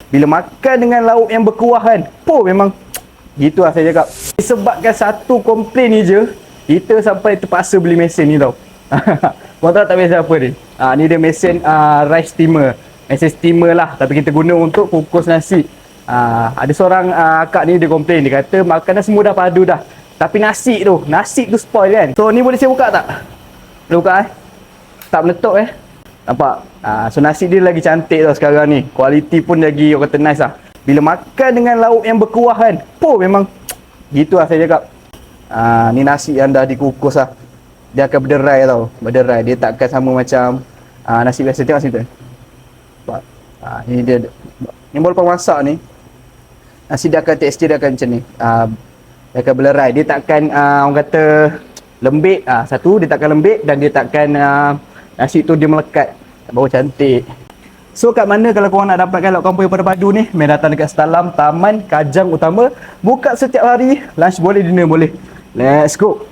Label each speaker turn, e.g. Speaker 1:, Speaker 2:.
Speaker 1: Bila makan dengan lauk yang berkuah kan, memang gitu lah saya cakap. Disebabkan satu komplain ni je, kita sampai terpaksa beli mesin ni tau. Korang tahu tak mesin apa ni? Ni dia mesin rice steamer. Mesin steamer lah, tapi kita guna untuk kukus nasi. Ada seorang akak ni dia komplain, dia kata makanan semua dah padu dah, tapi nasi tu spoil kan. So ni boleh saya buka tak? Boleh buka tak meletup nampak. So nasi dia lagi cantik tau sekarang ni, kualiti pun lagi orang kata nice lah. Bila makan dengan lauk yang berkuah kan, memang gitu lah saya cakap. Ni nasi yang dah dikukus lah, dia akan berderai tau, berderai. Dia takkan sama macam nasi biasa. Tengok sini tu. Ni dia, ni walaupun masak ni, nasi dia akan tekstur dia akan macam ni, dia akan berlerai. Dia takkan orang kata lembik. Satu, dia takkan lembik, dan dia takkan nasi tu dia melekat, baru cantik. So kat mana kalau korang nak dapatkan lauk kampung yang padu ni, main datang dekat Setalam Taman Kajang Utama. Buka setiap hari, lunch boleh, dinner boleh. Let's go.